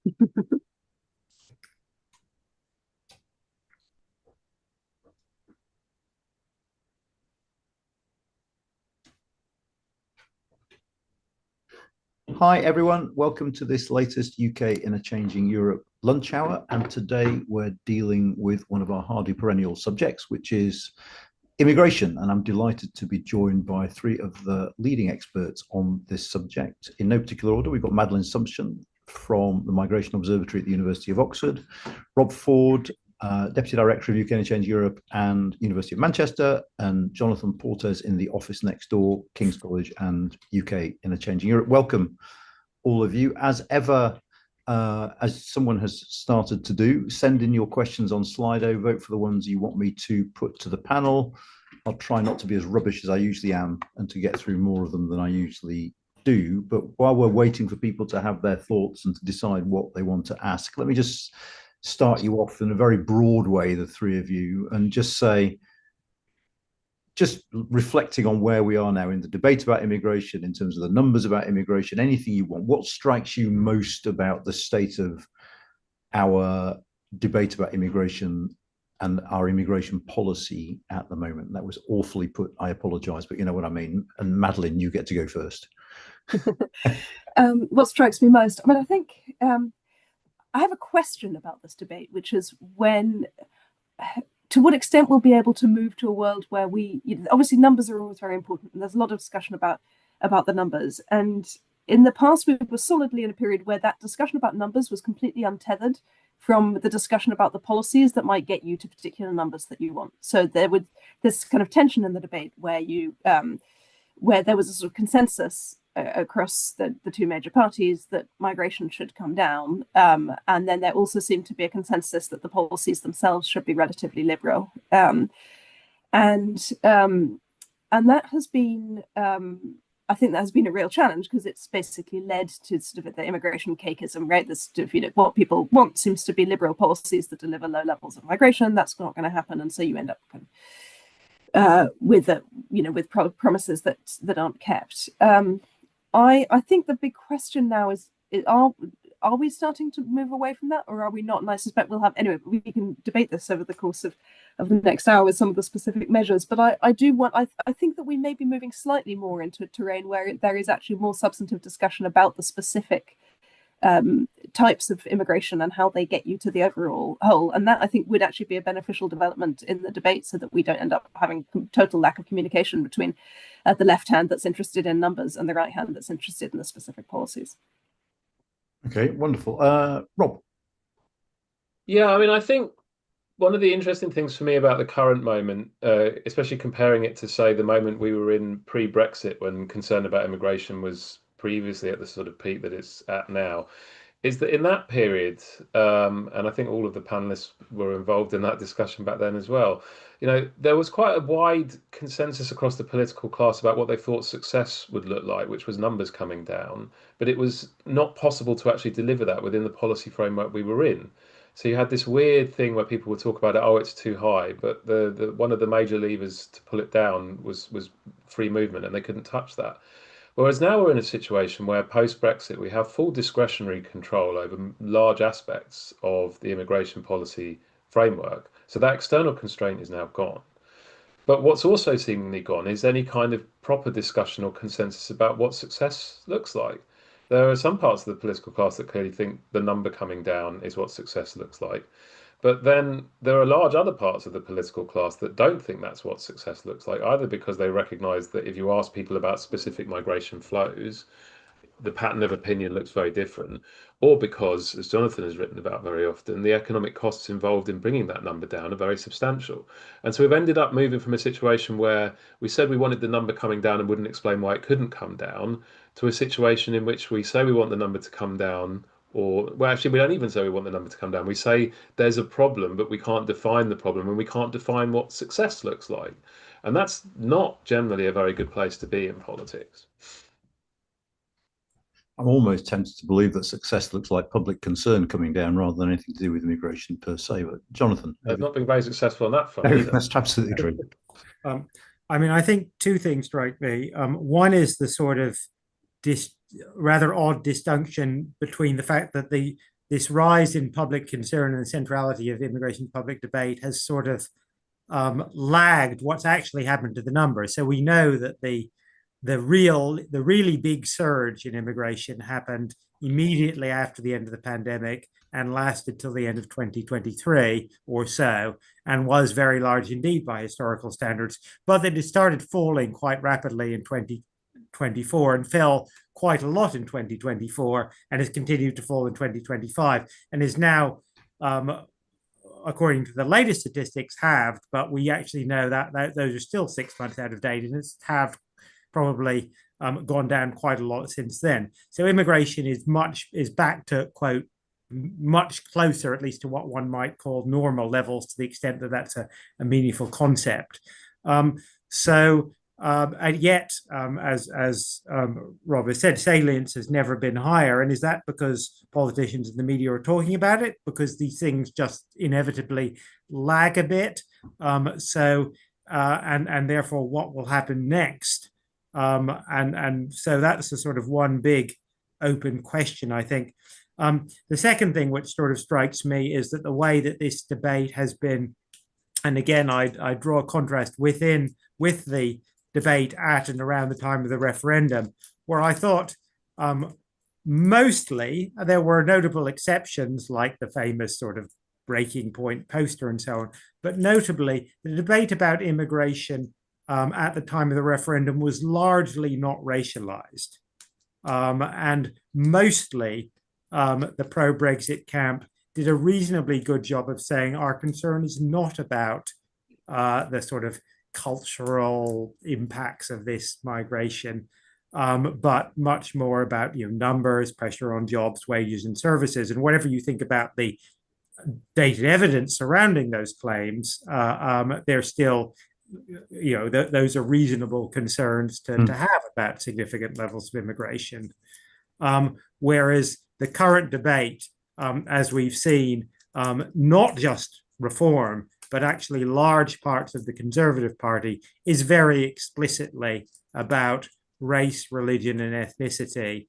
Hi, everyone. Welcome to this latest UK in a Changing Europe lunch hour. And today we're dealing with one of our hardy perennial subjects, which is immigration. And I'm delighted to be joined by three of the leading experts on this subject. In no particular order, we've got Madeleine Sumption from the Migration Observatory at the University of Oxford, Rob Ford, Deputy Director of UK in a Changing Europe and University of Manchester, and Jonathan Portes in the office next door, King's College and UK in a Changing Europe. Welcome, all of you. As ever, as someone has started to do, send in your questions on Slido, vote for the ones you want me to put to the panel. I'll try not to be as rubbish as I usually am and to get through more of them than I usually do. But while we're waiting for people to have their thoughts and to decide what they want to ask, let me just start you off in a very broad way, the three of you, and just say, just reflecting on where we are now in the debate about immigration, in terms of the numbers about immigration, anything you want, what strikes you most about the state of our debate about immigration and our immigration policy at the moment? That was awfully put. I apologize, but you know what I mean. And Madeleine, you get to go first. What strikes me most? I mean, I think I have a question about this debate, which is to what extent we'll be able to move to a world where obviously numbers are always very important, and there's a lot of discussion about the numbers. And in the past, we were solidly in a period where that discussion about numbers was completely untethered from the discussion about the policies that might get you to particular numbers that you want. So there was this kind of tension in the debate where there was a sort of consensus across the two major parties that migration should come down, and then there also seemed to be a consensus that the policies themselves should be relatively liberal, and that has been, I think that has been a real challenge, because it's basically led to sort of the immigration cakeism, right? This, what people want seems to be liberal policies that deliver low levels of migration. That's not going to happen, and so you end up kind of with promises that aren't kept. I think the big question now is are we starting to move away from that, or are we not? And I suspect we'll have, anyway, we can debate this over the course of the next hour with some of the specific measures. But I think that we may be moving slightly more into a terrain where there is actually more substantive discussion about the specific types of immigration and how they get you to the overall whole. And that, I think, would actually be a beneficial development in the debate, so that we don't end up having total lack of communication between the left hand that's interested in numbers and the right hand that's interested in the specific policies. Okay, wonderful. Rob? Yeah, I mean, I think one of the interesting things for me about the current moment, especially comparing it to, say, the moment we were in pre-Brexit, when concern about immigration was previously at the sort of peak that it's at now, is that in that period, and I think all of the panelists were involved in that discussion back then as well, there was quite a wide consensus across the political class about what they thought success would look like, which was numbers coming down. But it was not possible to actually deliver that within the policy framework we were in. So you had this weird thing where people would talk about it, oh, it's too high, but the one of the major levers to pull it down was free movement, and they couldn't touch that. Whereas now we're in a situation where post-Brexit, we have full discretionary control over large aspects of the immigration policy framework. So that external constraint is now gone. But what's also seemingly gone is any kind of proper discussion or consensus about what success looks like. There are some parts of the political class that clearly think the number coming down is what success looks like. But then there are large other parts of the political class that don't think that's what success looks like, either because they recognise that if you ask people about specific migration flows, the pattern of opinion looks very different, or because, as Jonathan has written about very often, the economic costs involved in bringing that number down are very substantial. And so we've ended up moving from a situation where we said we wanted the number coming down and wouldn't explain why it couldn't come down, to a situation in which we say we want the number to come down, or, well, actually, we don't even say we want the number to come down. We say there's a problem, but we can't define the problem, and we can't define what success looks like. And that's not generally a very good place to be in politics. I'm almost tempted to believe that success looks like public concern coming down rather than anything to do with immigration per se. But Jonathan? They've not been very successful on that front. No, that's absolutely true. I mean, I think two things strike me. One is the sort of rather odd distinction between the fact that the this rise in public concern and the centrality of immigration public debate has sort of lagged what's actually happened to the numbers. So we know that the really big surge in immigration happened immediately after the end of the pandemic and lasted till the end of 2023 or so, and was very large indeed by historical standards. But then it started falling quite rapidly in 2024 and fell quite a lot in 2024 and has continued to fall in 2025 and is now, according to the latest statistics, halved, but we actually know that those are still 6 months out of date, and it's halved, probably gone down quite a lot since then. So immigration is back to, quote, much closer, at least, to what one might call normal levels, to the extent that that's a meaningful concept. And yet, as Rob has said, salience has never been higher. And is that because politicians and the media are talking about it? Because these things just inevitably lag a bit. And therefore, what will happen next? And so that's the sort of one big open question, I think. The second thing which sort of strikes me is that the way that this debate has been, and again, I draw a contrast with the debate at and around the time of the referendum, where I thought mostly there were notable exceptions, like the famous sort of breaking point poster and so on, but notably the debate about immigration at the time of the referendum was largely not racialized. And mostly the pro-Brexit camp did a reasonably good job of saying our concern is not about the sort of cultural impacts of this migration, but much more about numbers, pressure on jobs, wages, and services. And whatever you think about the dated evidence surrounding those claims, they're still, those are reasonable concerns to have about significant levels of immigration. Whereas the current debate, as we've seen, not just reform, but actually large parts of the Conservative Party, is very explicitly about race, religion, and ethnicity,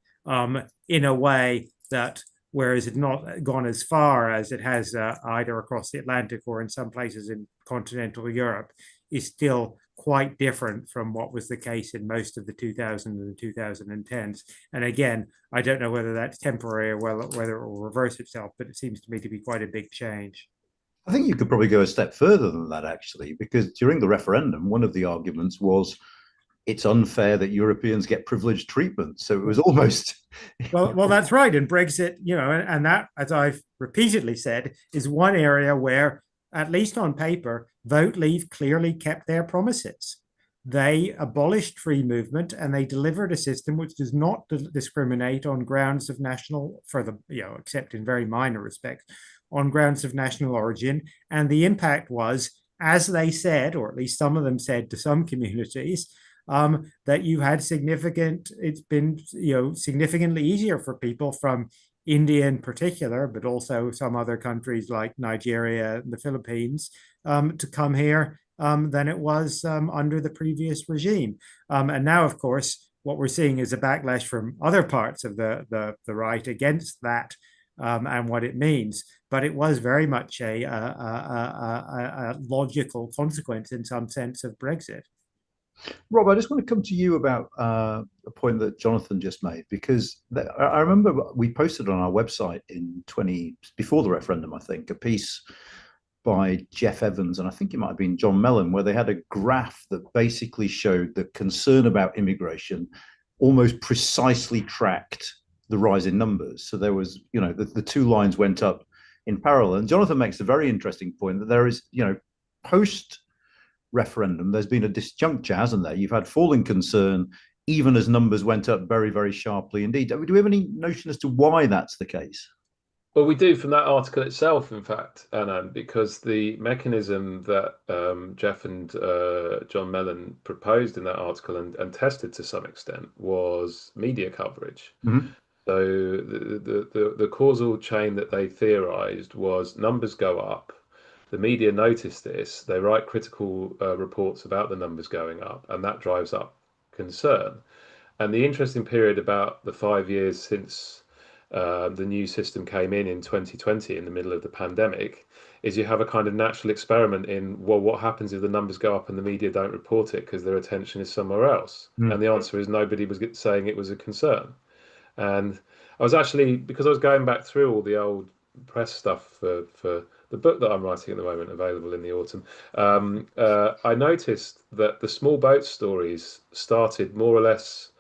in a way that, whereas it's not gone as far as it has either across the Atlantic or in some places in continental Europe, is still quite different from what was the case in most of the 2000s and 2010s. And again, I don't know whether that's temporary or whether it will reverse itself, but it seems to me to be quite a big change. I think you could probably go a step further than that, actually, because during the referendum, one of the arguments was it's unfair that Europeans get privileged treatment. So it was almost... Well, that's right. And Brexit, and that, as I've repeatedly said, is one area where, at least on paper, Vote Leave clearly kept their promises. They abolished free movement and they delivered a system which does not discriminate on grounds of national, except in very minor respects, on grounds of national origin. And the impact was, as they said, or at least some of them said to some communities, that you had it's been significantly easier for people from India in particular, but also some other countries like Nigeria and the Philippines, to come here than it was under the previous regime. And now, of course, what we're seeing is a backlash from other parts of the right against that and what it means. But it was very much a logical consequence, in some sense, of Brexit. Rob, I just want to come to you about a point that Jonathan just made, because I remember we posted on our website before the referendum, I think, a piece by Jeff Evans, and I think it might have been John Menon, where they had a graph that basically showed the concern about immigration almost precisely tracked the rise in numbers. So there was, the two lines went up in parallel. And Jonathan makes a very interesting point that there is, post referendum, there's been a disjuncture, hasn't there? You've had falling concern, even as numbers went up very, very sharply indeed. Do we have any notion as to why that's the case? Well, we do from that article itself, in fact, Anand, because the mechanism that Jeff and John Menon proposed in that article and tested to some extent was media coverage. Mm-hmm. So the causal chain that they theorized was numbers go up. The media notice this, they write critical reports about the numbers going up, and that drives up concern. And the interesting period about the 5 years since the new system came in 2020 in the middle of the pandemic, is you have a kind of natural experiment in, well, what happens if the numbers go up and the media don't report it because their attention is somewhere else? And the answer is nobody was saying it was a concern. And I was actually, because I was going back through all the old press stuff for the book that I'm writing at the moment, available in the autumn, I noticed that the small boat stories started more or less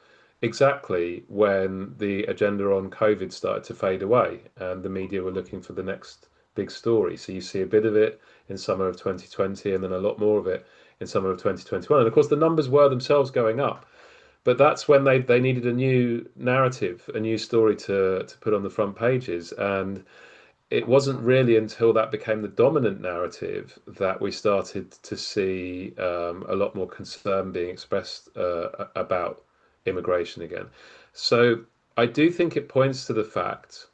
exactly when the agenda on COVID started to fade away and the media were looking for the next big story. So you see a bit of it in summer of 2020 and then a lot more of it in summer of 2021. And of course, the numbers were themselves going up. But that's when they needed a new narrative, a new story to put on the front pages. And it wasn't really until that became the dominant narrative that we started to see a lot more concern being expressed about immigration again. So I do think it points to the fact,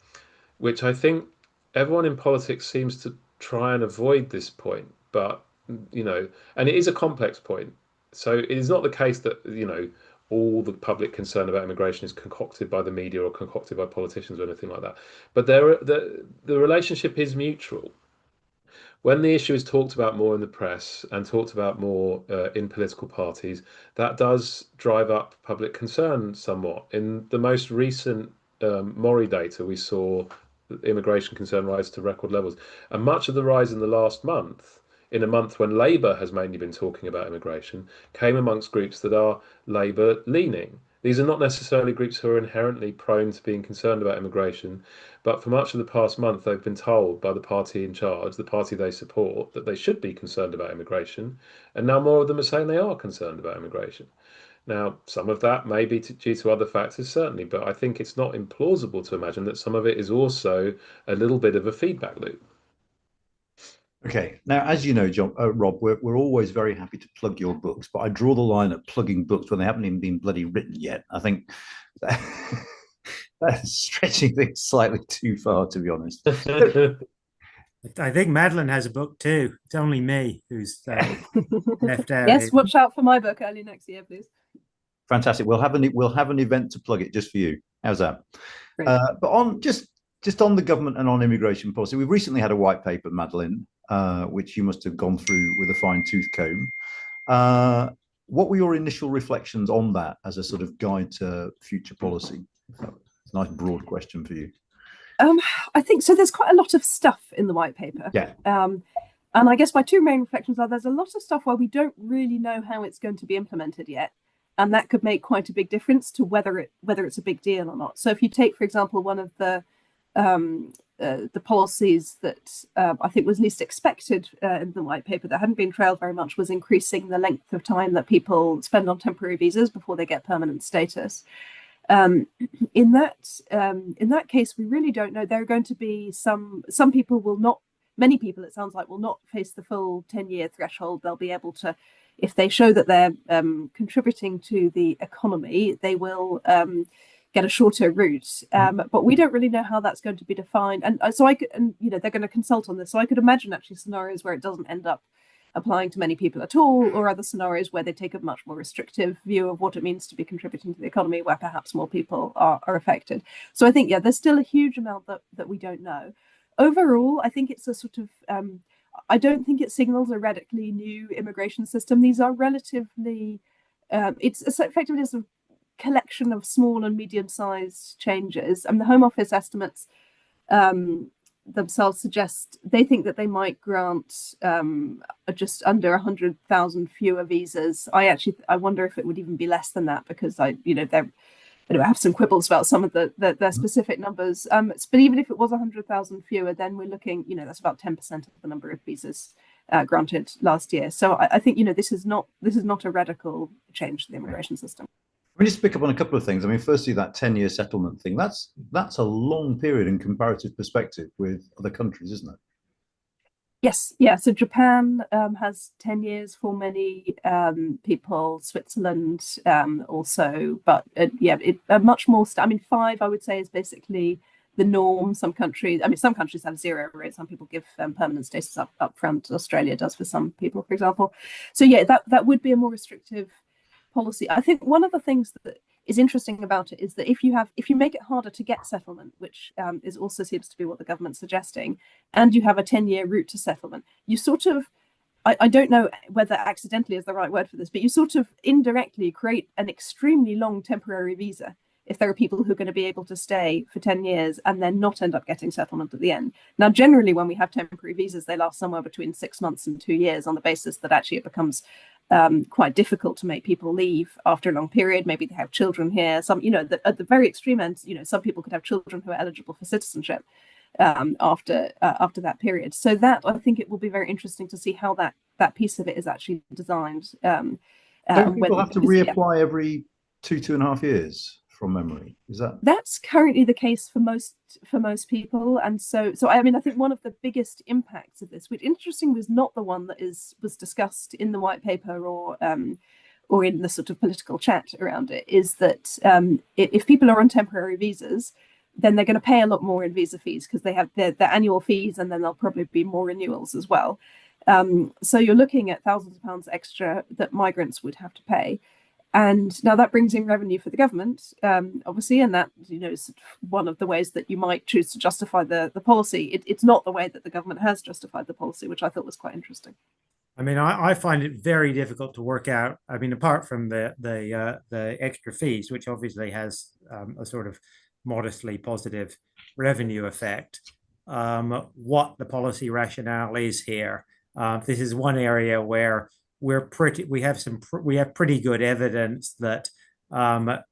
which I think everyone in politics seems to try and avoid this point, but, and it is a complex point. So it is not the case that, all the public concern about immigration is concocted by the media or concocted by politicians or anything like that. But the relationship is mutual. When the issue is talked about more in the press and talked about more in political parties, that does drive up public concern somewhat. In the most recent Mori data, we saw immigration concern rise to record levels. And much of the rise in the last month, in a month when Labour has mainly been talking about immigration, came amongst groups that are Labour leaning. These are not necessarily groups who are inherently prone to being concerned about immigration, but for much of the past month, they've been told by the party in charge, the party they support, that they should be concerned about immigration. And now more of them are saying they are concerned about immigration. Now, some of that may be due to other factors, certainly, but I think it's not implausible to imagine that some of it is also a little bit of a feedback loop. Okay. Now, as you know, Rob, we're always very happy to plug your books, but I draw the line at plugging books when they haven't even been bloody written yet. I think that's stretching things slightly too far, to be honest. I think Madeleine has a book too. It's only me who's left out. Yes, watch out for my book early next year, please. Fantastic. We'll have an event to plug it just for you. How's that? But on just on the government and on immigration policy, we've recently had a white paper, Madeleine, which you must have gone through with a fine-tooth comb. What were your initial reflections on that as a sort of guide to future policy? It's a nice broad question for you. I think so. There's quite a lot of stuff in the white paper. Yeah. And I guess my two main reflections are there's a lot of stuff where we don't really know how it's going to be implemented yet. And that could make quite a big difference to whether it's a big deal or not. So if you take, for example, one of the policies that I think was least expected in the white paper that hadn't been trailed very much was increasing the length of time that people spend on temporary visas before they get permanent status. In that case, we really don't know. There are going to be some people will not, many people it sounds like, will not face the full 10-year threshold. They'll be able to, if they show that they're contributing to the economy, they will get a shorter route. But we don't really know how that's going to be defined. And so they're going to consult on this. So I could imagine actually scenarios where it doesn't end up applying to many people at all, or other scenarios where they take a much more restrictive view of what it means to be contributing to the economy, where perhaps more people are affected. So I think, there's still a huge amount that we don't know. Overall, I think it's a sort of, I don't think it signals a radically new immigration system. These are relatively, it's effectively a collection of small and medium-sized changes. And the Home Office estimates themselves suggest they think that they might grant just under 100,000 fewer visas. I wonder if it would even be less than that, because I have some quibbles about some of their specific numbers. But even if it was 100,000 fewer, then we're looking, that's about 10% of the number of visas granted last year. So I think this is not a radical change to the immigration system. Let me just pick up on a couple of things. I mean, firstly, that 10-year settlement thing, that's a long period in comparative perspective with other countries, isn't it? Yes. Yeah. So Japan has 10 years for many people, Switzerland also, but much more. 5, I would say, is basically the norm. Some countries have 0 rates. Some people give permanent status up front. Australia does for some people, for example. So that would be a more restrictive policy. I think one of the things that is interesting about it is that if you make it harder to get settlement, which is also seems to be what the government's suggesting, and you have a 10-year route to settlement, you sort of, I don't know whether accidentally is the right word for this, but you sort of indirectly create an extremely long temporary visa if there are people who are going to be able to stay for 10 years and then not end up getting settlement at the end. Now, generally, when we have temporary visas, they last somewhere between 6 months and 2 years on the basis that actually it becomes quite difficult to make people leave after a long period. Maybe they have children here. Some, at the very extreme end, some people could have children who are eligible for citizenship after that period. So that, I think it will be very interesting to see how that piece of it is actually designed. Don't people have to reapply every 2.5 years from memory? That's currently the case for most people? And so I mean, I think one of the biggest impacts of this, which interesting was not the one that was discussed in the white paper or in the sort of political chat around it, is that if people are on temporary visas, then they're going to pay a lot more in visa fees because they have their annual fees, and then there'll probably be more renewals as well. So you're looking at thousands of pounds extra that migrants would have to pay. And now that brings in revenue for the government, obviously, and that is one of the ways that you might choose to justify the policy. It's not the way that the government has justified the policy, which I thought was quite interesting. I mean, I find it very difficult to work out. I mean, apart from the extra fees, which obviously has a sort of modestly positive revenue effect, what the policy rationale is here. This is one area where we have pretty good evidence that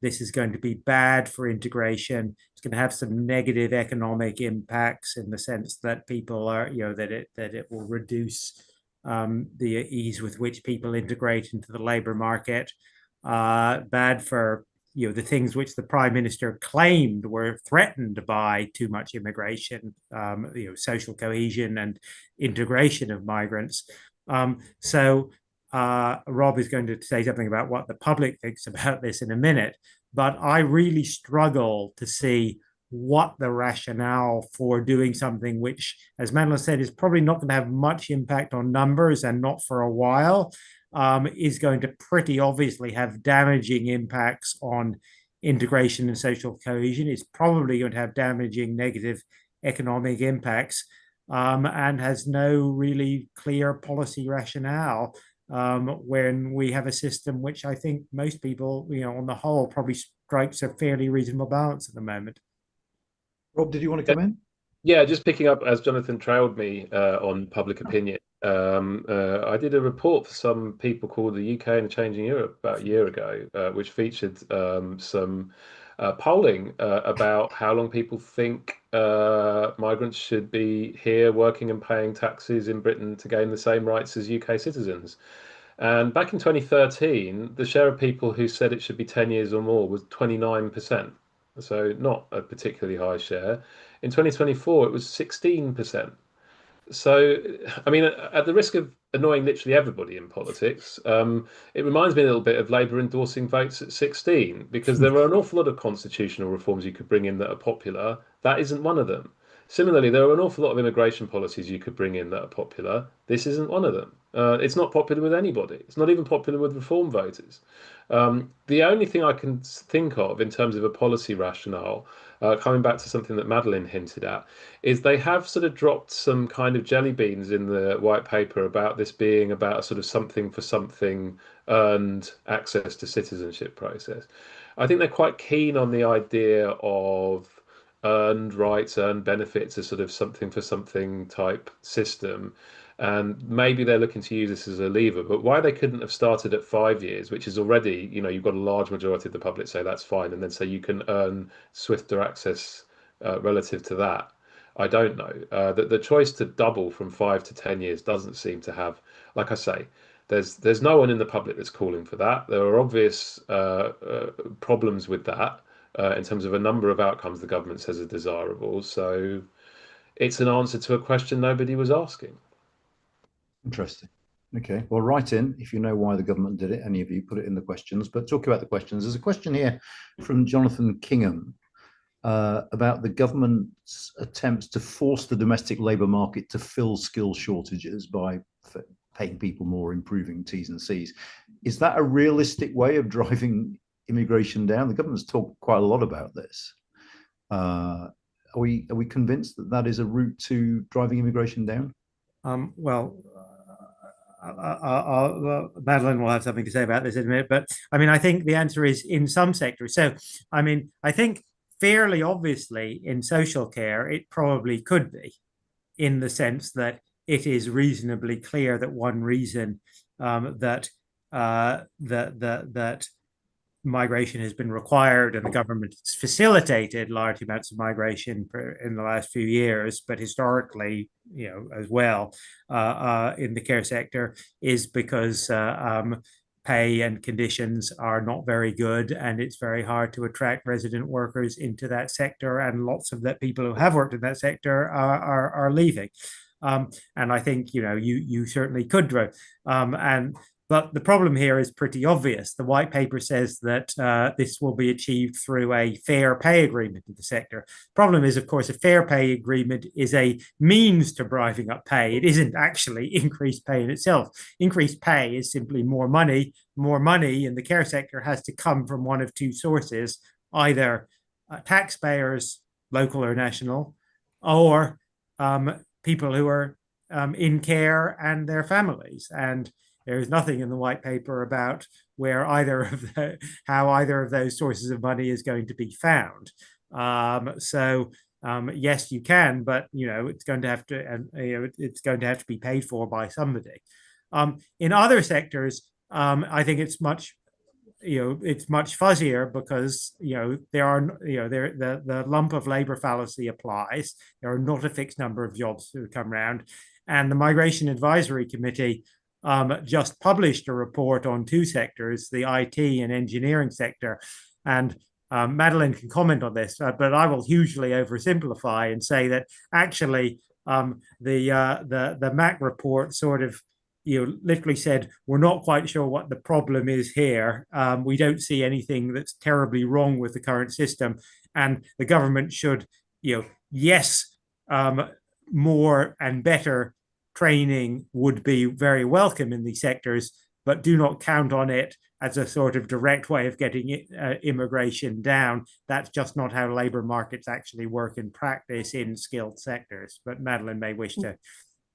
this is going to be bad for integration. It's going to have some negative economic impacts in the sense that people are, that it will reduce the ease with which people integrate into the labor market. Bad for the things which the Prime Minister claimed were threatened by too much immigration, social cohesion and integration of migrants. So Rob is going to say something about what the public thinks about this in a minute, but I really struggle to see what the rationale for doing something which, as Madeleine said, is probably not going to have much impact on numbers and not for a while, is going to pretty obviously have damaging impacts on integration and social cohesion. It's probably going to have damaging negative economic impacts, and has no really clear policy rationale when we have a system which I think most people, on the whole, probably strikes a fairly reasonable balance at the moment. Rob, did you want to come in? Yeah, just picking up as Jonathan trailed me on public opinion. I did a report for some people called the UK in a Changing Europe about a year ago, which featured some polling about how long people think migrants should be here working and paying taxes in Britain to gain the same rights as UK citizens. And back in 2013, the share of people who said it should be 10 years or more was 29%. So not a particularly high share. In 2024, it was 16%. So, I mean, at the risk of annoying literally everybody in politics, it reminds me a little bit of Labour endorsing votes at 16, because there are an awful lot of constitutional reforms you could bring in that are popular. That isn't one of them. Similarly, there are an awful lot of immigration policies you could bring in that are popular. This isn't one of them. It's not popular with anybody. It's not even popular with reform voters. The only thing I can think of in terms of a policy rationale, coming back to something that Madeleine hinted at, is they have sort of dropped some kind of jelly beans in the white paper about this being about a sort of something for something earned access to citizenship process. I think they're quite keen on the idea of earned rights, earned benefits, a sort of something for something type system. And maybe they're looking to use this as a lever, but why they couldn't have started at 5 years, which is already, you've got a large majority of the public say that's fine, and then say you can earn swifter access relative to that, I don't know. The choice to double from 5 to 10 years doesn't seem to have, like I say, there's no one in the public that's calling for that. There are obvious problems with that in terms of a number of outcomes the government says are desirable. So it's an answer to a question nobody was asking. Interesting. Okay, well, write in if you know why the government did it. Any of you, put it in the questions. But talk about the questions. There's a question here from Jonathan Kingham about the government's attempts to force the domestic labour market to fill skill shortages by paying people more, improving T's and C's. Is that a realistic way of driving immigration down? The government's talked quite a lot about this. Are we convinced that that is a route to driving immigration down? Madeleine will have something to say about this in a minute, but I mean, I think the answer is in some sectors. So, I mean, I think fairly obviously in social care, it probably could be, in the sense that it is reasonably clear that one reason that migration has been required and the government has facilitated large amounts of migration in the last few years, but historically, as well, in the care sector, is because pay and conditions are not very good, and it's very hard to attract resident workers into that sector, and lots of the people who have worked in that sector are leaving. And I think you certainly could grow. But the problem here is pretty obvious. The white paper says that this will be achieved through a fair pay agreement in the sector. Problem is, of course, a fair pay agreement is a means to driving up pay. It isn't actually increased pay in itself. Increased pay is simply more money. More money in the care sector has to come from one of two sources, either taxpayers, local or national, or people who are in care and their families. And there is nothing in the white paper about where how either of those sources of money is going to be found. Yes, you can, but it's going to have to, and it's going to have to be paid for by somebody. In other sectors, I think it's much fuzzier, because the lump of labor fallacy applies. There are not a fixed number of jobs to come around, and the Migration Advisory Committee just published a report on two sectors, the IT and engineering sector. And Madeleine can comment on this, but I will hugely oversimplify and say that actually the MAC report sort of literally said, we're not quite sure what the problem is here. We don't see anything that's terribly wrong with the current system. And the government should, yes, more and better training would be very welcome in these sectors, but do not count on it as a sort of direct way of getting immigration down. That's just not how labor markets actually work in practice in skilled sectors. But Madeleine may wish to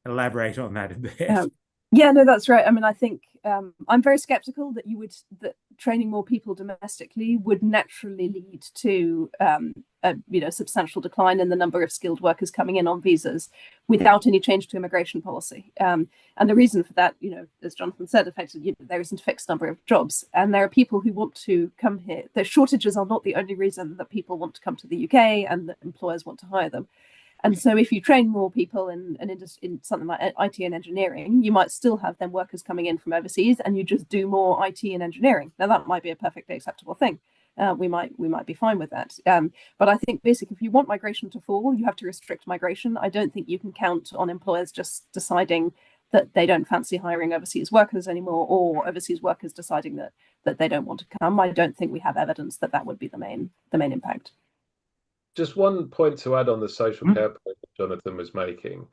elaborate on that a bit. Yeah, no, that's right. I mean, I think I'm very skeptical that that training more people domestically would naturally lead to a substantial decline in the number of skilled workers coming in on visas without any change to immigration policy. And the reason for that, as Jonathan said, effectively, there isn't a fixed number of jobs, and there are people who want to come here. The shortages are not the only reason that people want to come to the UK and that employers want to hire them. And so if you train more people in something like IT and engineering, you might still have then workers coming in from overseas, and you just do more IT and engineering. Now, that might be a perfectly acceptable thing. We might be fine with that. But I think basically, if you want migration to fall, you have to restrict migration. I don't think you can count on employers just deciding that they don't fancy hiring overseas workers anymore, or overseas workers deciding that they don't want to come. I don't think we have evidence that would be the main impact. Just one point to add on the social care point that Jonathan was making.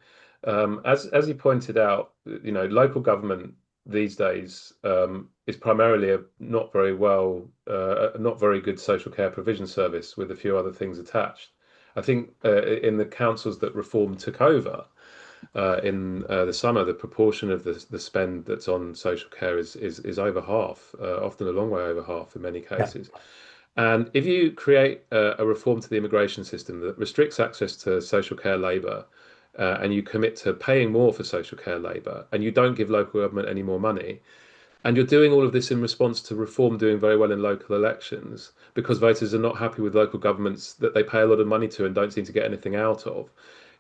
As he pointed out, local government these days is primarily a not very good social care provision service with a few other things attached. I think in the councils that Reform took over in the summer, the proportion of the spend that's on social care is over half, often a long way over half in many cases. Yeah. And if you create a reform to the immigration system that restricts access to social care labour, and you commit to paying more for social care labour, and you don't give local government any more money, and you're doing all of this in response to Reform doing very well in local elections because voters are not happy with local governments that they pay a lot of money to and don't seem to get anything out of,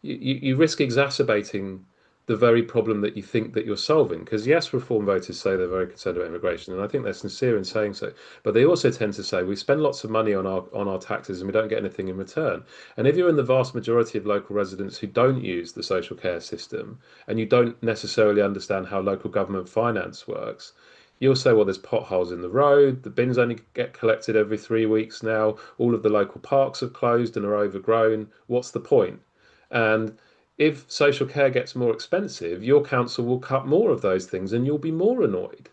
you risk exacerbating the very problem that you think that you're solving. Because yes, Reform voters say they're very concerned about immigration, and I think they're sincere in saying so, but they also tend to say we spend lots of money on our taxes and we don't get anything in return. And if you're in the vast majority of local residents who don't use the social care system, and you don't necessarily understand how local government finance works, you'll say, well, there's potholes in the road, the bins only get collected every 3 weeks now, all of the local parks have closed and are overgrown, what's the point? And if social care gets more expensive, your council will cut more of those things and you'll be more annoyed.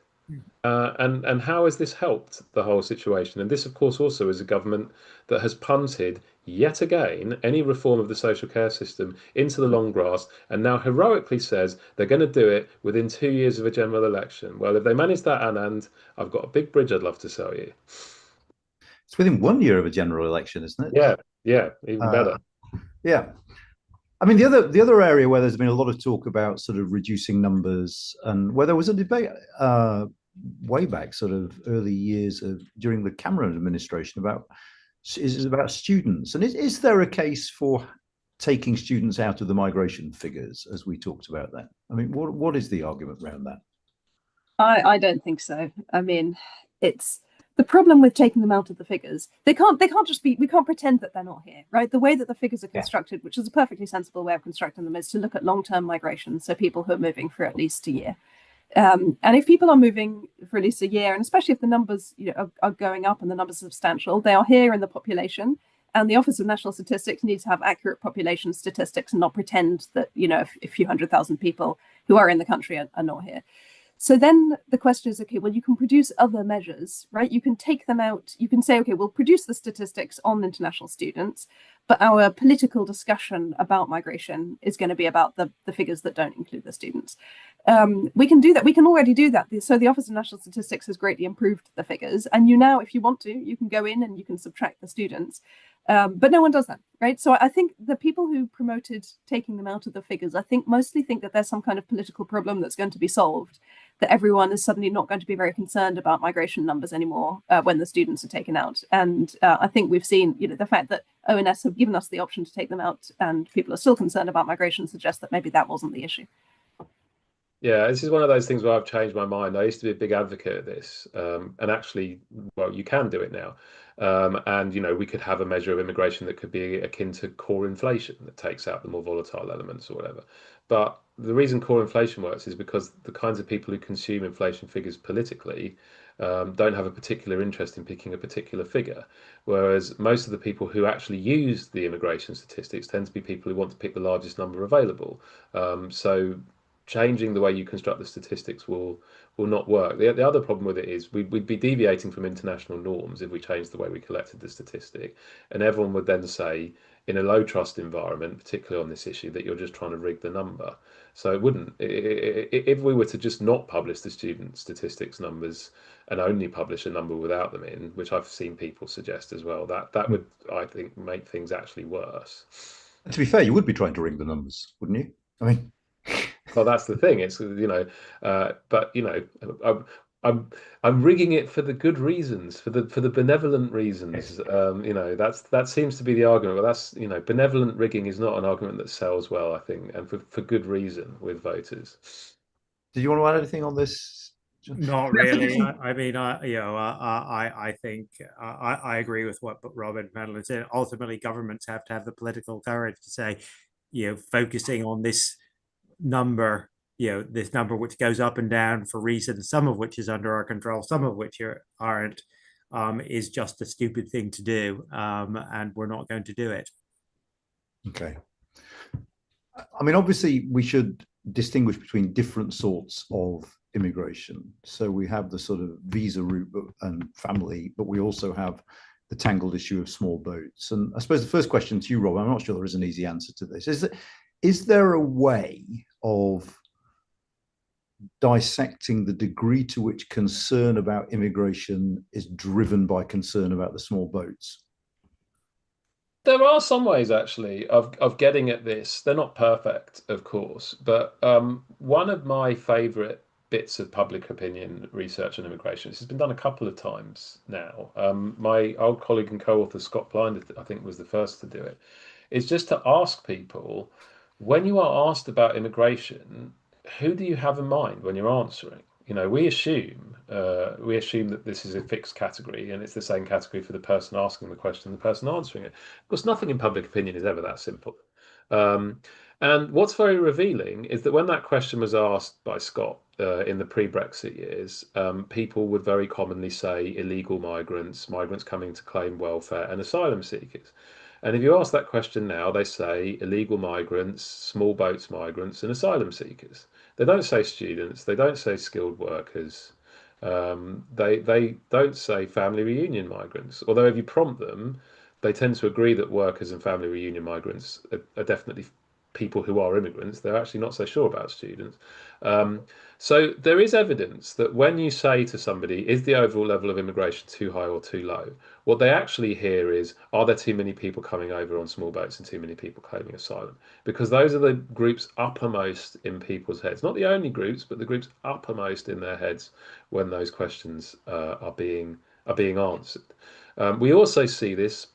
And how has this helped the whole situation? And this, of course, also is a government that has punted yet again any reform of the social care system into the long grass, and now heroically says they're going to do it within 2 years of a general election. Well, if they manage that, Anand, I've got a big bridge I'd love to sell you. It's within 1 year of a general election, isn't it? Yeah, even better. Yeah. I mean, the other area where there's been a lot of talk about sort of reducing numbers, and where there was a debate way back, sort of early years of during the Cameron administration is about students, and is there a case for taking students out of the migration figures, as we talked about that? I mean, what is the argument around that? I don't think so. I mean, it's the problem with taking them out of the figures. They can't just be, we can't pretend that they're not here, right? The way that the figures are constructed, which is a perfectly sensible way of constructing them, is to look at long-term migration, so people who are moving for at least a year. And if people are moving for at least a year, and especially if the numbers are going up and the numbers are substantial, they are here in the population. And the Office of National Statistics needs to have accurate population statistics and not pretend that, a few 100,000 people who are in the country are not here. So then the question is, okay, well, you can produce other measures, right? You can take them out. You can say, okay, we'll produce the statistics on international students, but our political discussion about migration is going to be about the figures that don't include the students. We can do that. We can already do that. So the Office of National Statistics has greatly improved the figures. And now, if you want to, you can go in and you can subtract the students. But no one does that, right? So I think the people who promoted taking them out of the figures, I think mostly think that there's some kind of political problem that's going to be solved, that everyone is suddenly not going to be very concerned about migration numbers anymore when the students are taken out. And I think we've seen, the fact that ONS have given us the option to take them out and people are still concerned about migration suggests that maybe that wasn't the issue. Yeah, this is one of those things where I've changed my mind. I used to be a big advocate of this, and actually, well, you can do it now. And we could have a measure of immigration that could be akin to core inflation that takes out the more volatile elements or whatever. But the reason core inflation works is because the kinds of people who consume inflation figures politically don't have a particular interest in picking a particular figure, whereas most of the people who actually use the immigration statistics tend to be people who want to pick the largest number available. So changing the way you construct the statistics will not work. The other problem with it is we'd be deviating from international norms if we changed the way we collected the statistic, and everyone would then say in a low trust environment, particularly on this issue, that you're just trying to rig the number. So it wouldn't. If we were to just not publish the student statistics numbers and only publish a number without them in, which I've seen people suggest as well, that would, I think, make things actually worse. To be fair, you would be trying to rig the numbers, wouldn't you? I mean, well, that's the thing. It's but I'm rigging it for the good reasons, for the benevolent reasons. That seems to be the argument. But that's benevolent rigging is not an argument that sells well, I think, and for good reason with voters. Did you want to add anything on this? Not really. I mean, I think I agree with what Rob and Madeleine said. Ultimately, governments have to have the political courage to say, focusing on this number, this number which goes up and down for reasons, some of which is under our control, some of which aren't, is just a stupid thing to do, and we're not going to do it. Okay. I mean, obviously, we should distinguish between different sorts of immigration. So we have the sort of visa route and family, but we also have the tangled issue of small boats. And I suppose the first question to you, Rob, I'm not sure there is an easy answer to this. Is there a way of dissecting the degree to which concern about immigration is driven by concern about the small boats? There are some ways, actually, of getting at this. They're not perfect, of course, but one of my favourite bits of public opinion research on immigration, this has been done a couple of times now. My old colleague and co-author Scott Blinder, I think, was the first to do it, is just to ask people, when you are asked about immigration, who do you have in mind when you're answering? We assume that this is a fixed category, and it's the same category for the person asking the question and the person answering it. Of course, nothing in public opinion is ever that simple. And what's very revealing is that when that question was asked by Scott in the pre-Brexit years, people would very commonly say illegal migrants, migrants coming to claim welfare, and asylum seekers. And if you ask that question now, they say illegal migrants, small boats migrants, and asylum seekers. They don't say students, they don't say skilled workers, They don't say family reunion migrants, although if you prompt them, they tend to agree that workers and family reunion migrants are definitely people who are immigrants. They're actually not so sure about students. So there is evidence that when you say to somebody, is the overall level of immigration too high or too low? What they actually hear is, are there too many people coming over on small boats and too many people claiming asylum? Because those are the groups uppermost in people's heads. Not the only groups, but the groups uppermost in their heads when those questions are being answered. We also see this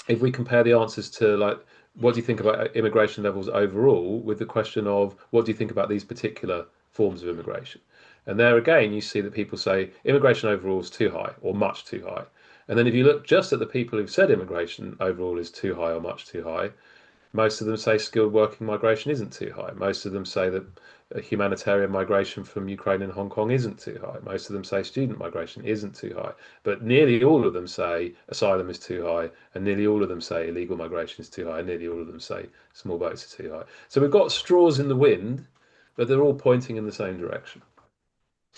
if we compare the answers to, like, what do you think about immigration levels overall, with the question of what do you think about these particular forms of immigration? And there again, you see that people say immigration overall is too high or much too high. And then if you look just at the people who've said immigration overall is too high or much too high, most of them say skilled working migration isn't too high. Most of them say that humanitarian migration from Ukraine and Hong Kong isn't too high. Most of them say student migration isn't too high. But nearly all of them say asylum is too high, and nearly all of them say illegal migration is too high, and nearly all of them say small boats are too high. So we've got straws in the wind, but they're all pointing in the same direction.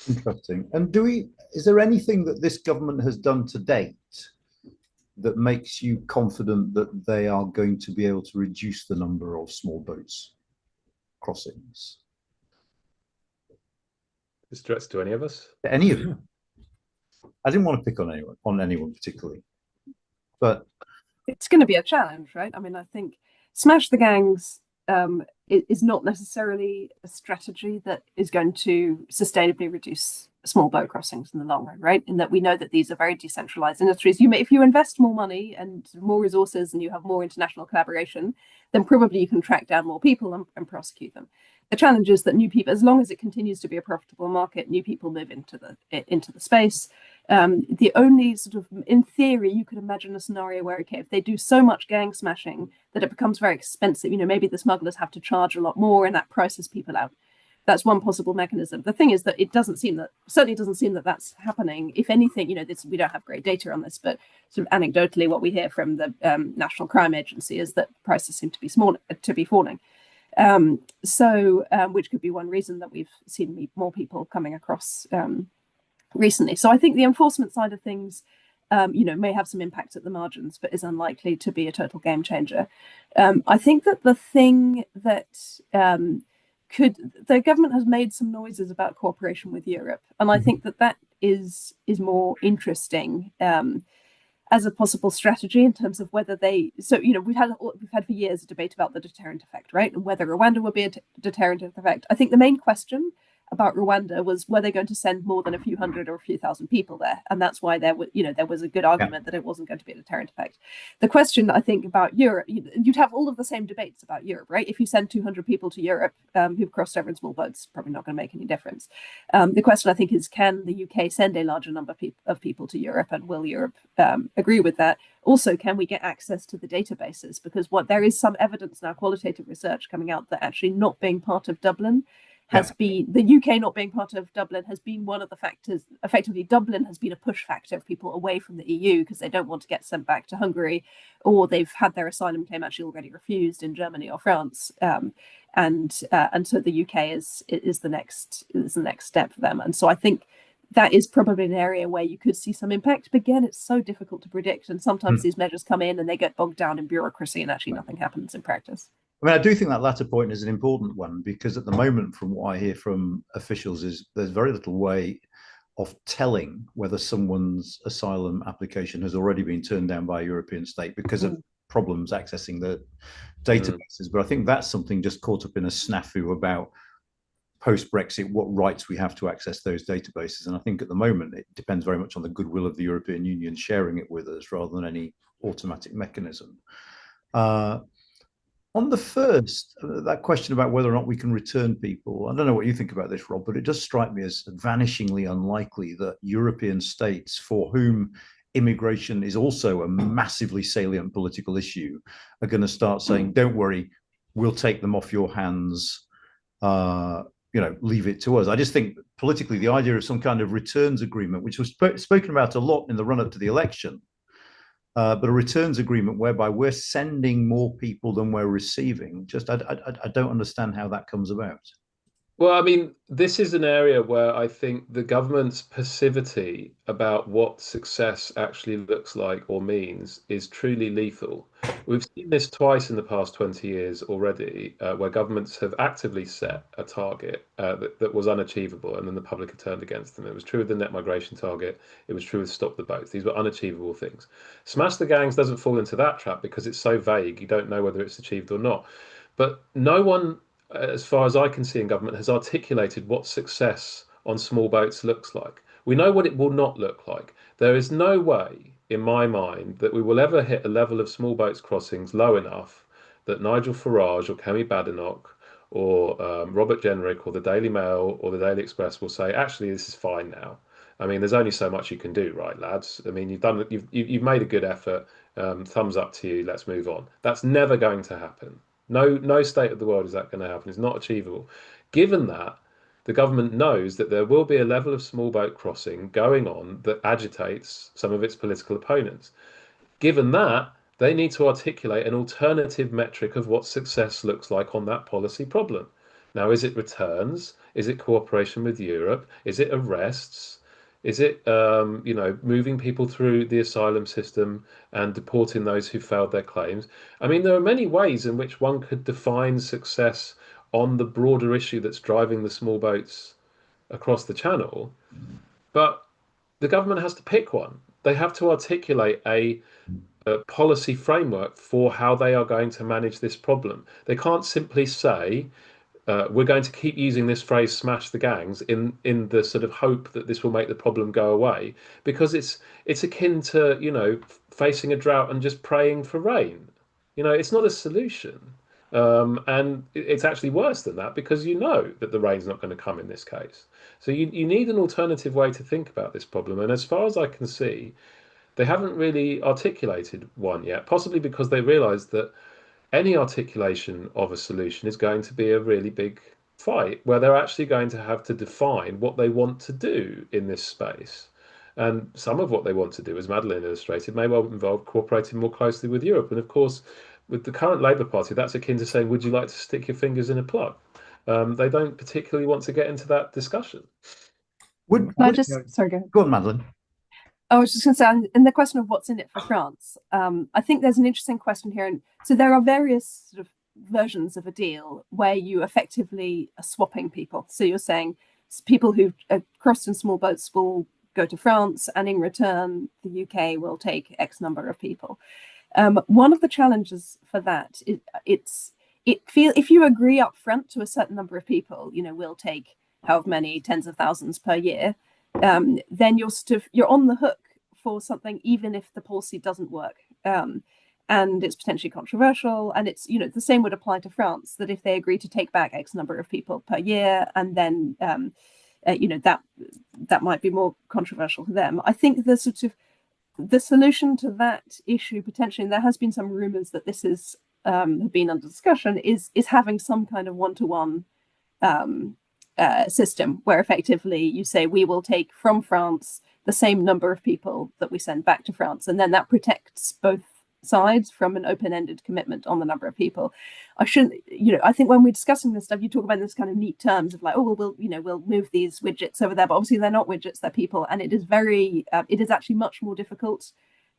Interesting. And is there anything that this government has done to date that makes you confident that they are going to be able to reduce the number of small boats crossings? Is threats to any of us? Any of them? I didn't want to pick on anyone particularly, but it's going to be a challenge, right? I mean, I think smash the gangs is not necessarily a strategy that is going to sustainably reduce small boat crossings in the long run, right? In that we know that these are very decentralized industries. If you invest more money and more resources and you have more international collaboration, then probably you can track down more people and prosecute them. The challenge is that new people, as long as it continues to be a profitable market, new people move into the space. The only sort of, in theory, you could imagine a scenario where, okay, if they do so much gang smashing that it becomes very expensive, maybe the smugglers have to charge a lot more and that prices people out. That's one possible mechanism. The thing is that it certainly doesn't seem that that's happening. If anything, we don't have great data on this, but sort of anecdotally, what we hear from the National Crime Agency is that prices seem to be falling. Which could be one reason that we've seen more people coming across recently. So I think the enforcement side of things, may have some impact at the margins, but is unlikely to be a total game changer. I think that the thing that the government has made some noises about cooperation with Europe, and I think that is more interesting as a possible strategy in terms of whether we've had for years a debate about the deterrent effect, right, and whether Rwanda would be a deterrent effect. I think the main question about Rwanda was, were they going to send more than a few hundred or a few thousand people there? And that's why there was a good argument that it wasn't going to be a deterrent effect. The question, I think, about Europe, you'd have all of the same debates about Europe, right? If you send 200 people to Europe who've crossed over in small boats, probably not going to make any difference. The question, I think, is, can the UK send a larger number of people to Europe, and will Europe agree with that? Also, can we get access to the databases? Because there is some evidence now, qualitative research coming out, that actually not being part of Dublin has been, the UK not being part of Dublin has been one of the factors. Effectively, Dublin has been a push factor of people away from the EU because they don't want to get sent back to Hungary, or they've had their asylum claim actually already refused in Germany or France, and so the UK is the next step for them. And so I think that is probably an area where you could see some impact. But again, it's so difficult to predict, and sometimes these measures come in and they get bogged down in bureaucracy, and actually nothing happens in practice. I mean, I do think that latter point is an important one, because at the moment, from what I hear from officials, is there's very little way of telling whether someone's asylum application has already been turned down by a European state because of problems accessing the databases. But I think that's something just caught up in a snafu about post-Brexit, what rights we have to access those databases. And I think at the moment, it depends very much on the goodwill of the European Union sharing it with us rather than any automatic mechanism. On the first, that question about whether or not we can return people, I don't know what you think about this, Rob, but it does strike me as vanishingly unlikely that European states for whom immigration is also a massively salient political issue are going to start saying, don't worry, we'll take them off your hands, leave it to us. I just think politically the idea of some kind of returns agreement, which was spoken about a lot in the run-up to the election, but a returns agreement whereby we're sending more people than we're receiving, I don't understand how that comes about. Well, I mean, this is an area where I think the government's passivity about what success actually looks like or means is truly lethal. We've seen this twice in the past 20 years already, where governments have actively set a target that was unachievable, and then the public had turned against them. It was true with the net migration target. It was true with stop the boats. These were unachievable things. Smash the gangs doesn't fall into that trap because it's so vague. You don't know whether it's achieved or not. But no one, as far as I can see in government, has articulated what success on small boats looks like. We know what it will not look like. There is no way, in my mind, that we will ever hit a level of small boats crossings low enough that Nigel Farage or Kemi Badenoch or Robert Jenrick or the Daily Mail or the Daily Express will say, actually, this is fine now. I mean, there's only so much you can do, right, lads? I mean, you've made a good effort. Thumbs up to you. Let's move on. That's never going to happen. No state of the world is that going to happen. It's not achievable. Given that, the government knows that there will be a level of small boat crossing going on that agitates some of its political opponents. Given that, they need to articulate an alternative metric of what success looks like on that policy problem. Now, is it returns? Is it cooperation with Europe? Is it arrests? Is it, moving people through the asylum system and deporting those who failed their claims? I mean, there are many ways in which one could define success on the broader issue that's driving the small boats across the channel, but the government has to pick one. They have to articulate a policy framework for how they are going to manage this problem. They can't simply say, we're going to keep using this phrase "smash the gangs" in the sort of hope that this will make the problem go away, because it's akin to facing a drought and just praying for rain. It's not a solution, and it's actually worse than that because you know that the rain's not going to come in this case. So you need an alternative way to think about this problem, and as far as I can see, they haven't really articulated one yet, possibly because they realise that any articulation of a solution is going to be a really big fight where they're actually going to have to define what they want to do in this space. And some of what they want to do, as Madeleine illustrated, may well involve cooperating more closely with Europe. And of course, with the current Labour Party, that's akin to saying, would you like to stick your fingers in a plug? They don't particularly want to get into that discussion. Sorry, go on, Madeleine. I was just going to say, in the question of what's in it for France, I think there's an interesting question here. And so there are various sort of versions of a deal where you effectively are swapping people. So you're saying people who crossed in small boats will go to France, and in return, the UK will take X number of people. One of the challenges for that is if you agree up front to a certain number of people, we'll take however many tens of thousands per year. Then you're on the hook for something, even if the policy doesn't work, and it's potentially controversial. And it's the same would apply to France, that if they agree to take back X number of people per year, and then that might be more controversial for them. I think the solution to that issue potentially, and there has been some rumors that this is have been under discussion, is having some kind of one-to-one system where effectively you say we will take from France the same number of people that we send back to France, and then that protects both sides from an open-ended commitment on the number of people. I think when we're discussing this stuff, you talk about this kind of neat terms of like, oh, well, we'll move these widgets over there, but obviously they're not widgets, they're people, and it is actually much more difficult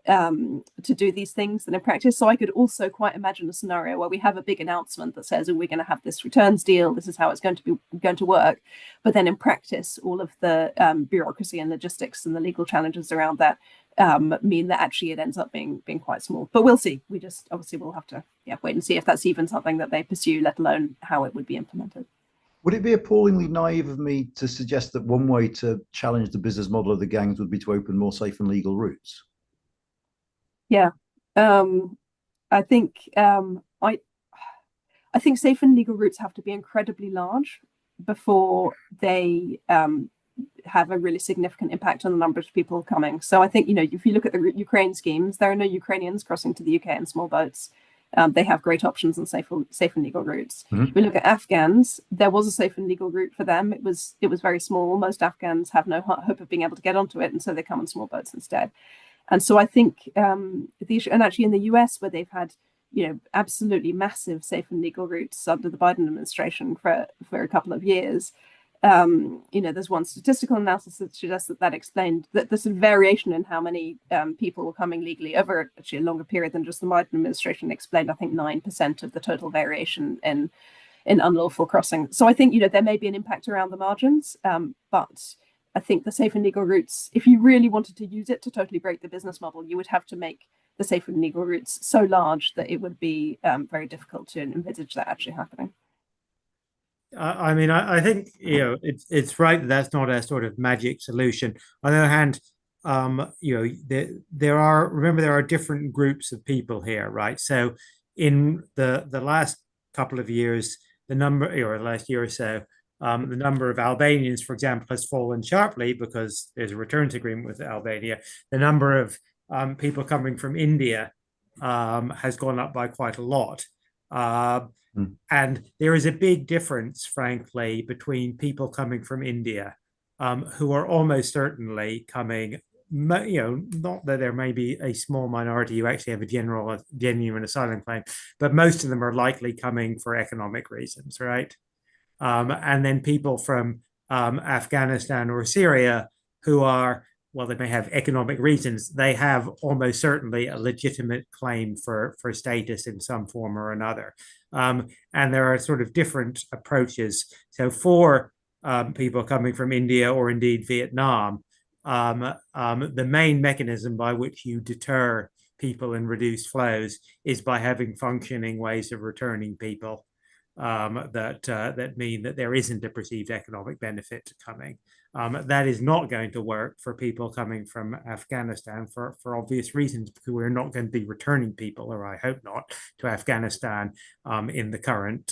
to do these things than in practice. So I could also quite imagine a scenario where we have a big announcement that says, oh, we're going to have this returns deal, this is how it's going to work, but then in practice all of the bureaucracy and logistics and the legal challenges around that mean that actually it ends up being quite small. But we'll see. We just obviously we'll have to wait and see if that's even something that they pursue, let alone how it would be implemented. Would it be appallingly naive of me to suggest that one way to challenge the business model of the gangs would be to open more safe and legal routes? Yeah, I think I think safe and legal routes have to be incredibly large before they have a really significant impact on the number of people coming. So I think if you look at the Ukraine schemes, there are no Ukrainians crossing to the UK in small boats. They have great options on safe and legal routes. Mm-hmm. If we look at Afghans, there was a safe and legal route for them. It was very small. Most Afghans have no hope of being able to get onto it, and so they come on small boats instead. And so I think the issue, and actually in the US, where they've had absolutely massive safe and legal routes under the Biden administration for a couple of years. There's one statistical analysis that suggests that explained that the sort of variation in how many people were coming legally over actually a longer period than just the Biden administration explained, I think, 9% of the total variation in unlawful crossing. So I think, there may be an impact around the margins, but I think the safe and legal routes, if you really wanted to use it to totally break the business model, you would have to make the safe and legal routes so large that it would be very difficult to envisage that actually happening. I mean, I think it's right that that's not a sort of magic solution. On the other hand, there are different groups of people here, right? So in the last couple of years, the last year or so, the number of Albanians, for example, has fallen sharply because there's a returns agreement with Albania. The number of people coming from India has gone up by quite a lot. And there is a big difference, frankly, between people coming from India who are almost certainly coming, not that there may be a small minority who actually have a genuine asylum claim, but most of them are likely coming for economic reasons, right? And then people from Afghanistan or Syria who are, well, they may have economic reasons. They have almost certainly a legitimate claim for status in some form or another. And there are sort of different approaches. So for people coming from India or indeed Vietnam, the main mechanism by which you deter people and reduce flows is by having functioning ways of returning people that mean that there isn't a perceived economic benefit to coming. That is not going to work for people coming from Afghanistan for obvious reasons, because we're not going to be returning people, or I hope not, to Afghanistan in the current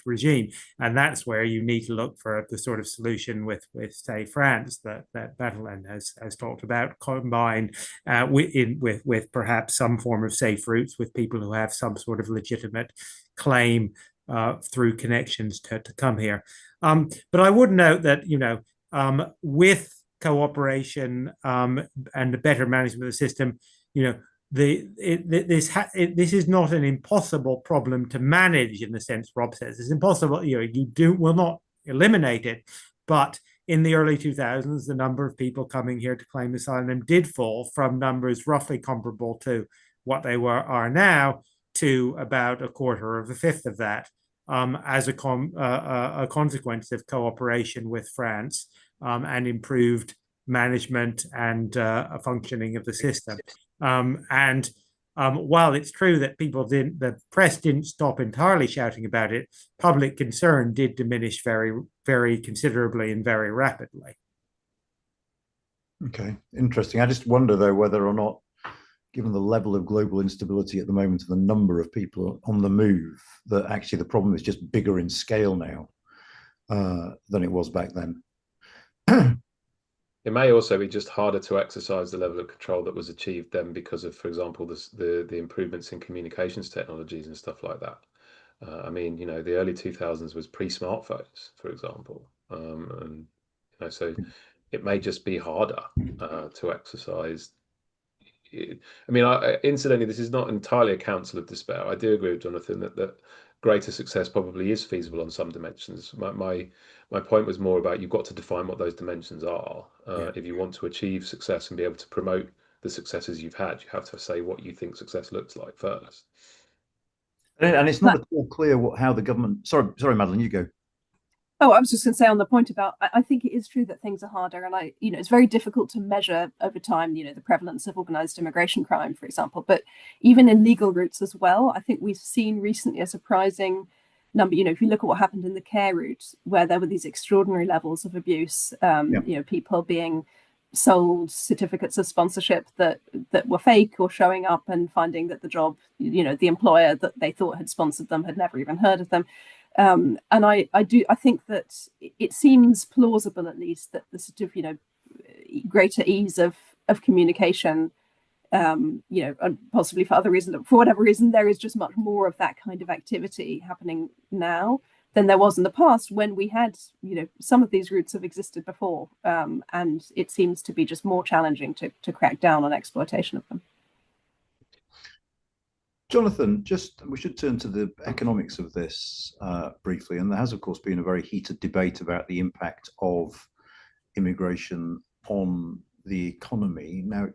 regime. And that's where you need to look for the sort of solution with say France that Madeleine has talked about, combined with perhaps some form of safe routes with people who have some sort of legitimate claim through connections to come here. But I would note that, with cooperation and the better management of the system, this is not an impossible problem to manage in the sense Rob says. It's impossible. You will not eliminate it, but in the early 2000s, the number of people coming here to claim asylum did fall from numbers roughly comparable to what they are now to about a quarter of a fifth of that. As a consequence of cooperation with France and improved management and functioning of the system. And while it's true that the press didn't stop entirely shouting about it, public concern did diminish very, very considerably and very rapidly. Okay, interesting. I just wonder, though, whether or not, given the level of global instability at the moment and the number of people on the move, that actually the problem is just bigger in scale now than it was back then. It may also be just harder to exercise the level of control that was achieved then because of, for example, the improvements in communications technologies and stuff like that. I mean, the early 2000s was pre-smartphones, for example. And so it may just be harder to exercise. I mean, incidentally, this is not entirely a counsel of despair. I do agree with Jonathan that greater success probably is feasible on some dimensions. My point was more about you've got to define what those dimensions are. If you want to achieve success and be able to promote the successes you've had, you have to say what you think success looks like first. And it's not at all clear how the government. Sorry, Madeleine, you go. Oh, I was just going to say on the point about, I think it is true that things are harder, and it's very difficult to measure over time, the prevalence of organized immigration crime, for example. But even in legal routes as well, I think we've seen recently a surprising number. If you look at what happened in the care route, where there were these extraordinary levels of abuse, people being sold certificates of sponsorship that were fake or showing up and finding that the job, the employer that they thought had sponsored them had never even heard of them. And I think that it seems plausible, at least, that the sort of greater ease of communication, and possibly for whatever reason, there is just much more of that kind of activity happening now than there was in the past when we had some of these routes have existed before, and it seems to be just more challenging to crack down on exploitation of them. Jonathan, just we should turn to the economics of this briefly. And there has, of course, been a very heated debate about the impact of immigration on the economy. Now,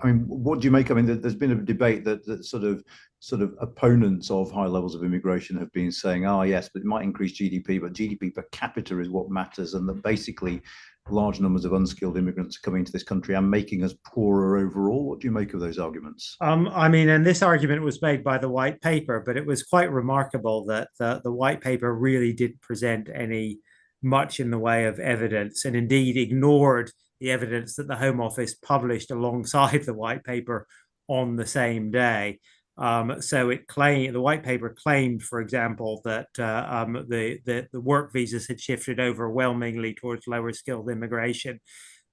I mean, what do you make? I mean, there's been a debate that sort of opponents of high levels of immigration have been saying, oh yes, but it might increase GDP, but GDP per capita is what matters, and that basically large numbers of unskilled immigrants are coming to this country and making us poorer overall. What do you make of those arguments? I mean, and this argument was made by the white paper, but it was quite remarkable that the white paper really didn't present any much in the way of evidence, and indeed ignored the evidence that the Home Office published alongside the white paper on the same day. So the white paper claimed, for example, that the work visas had shifted overwhelmingly towards lower skilled immigration,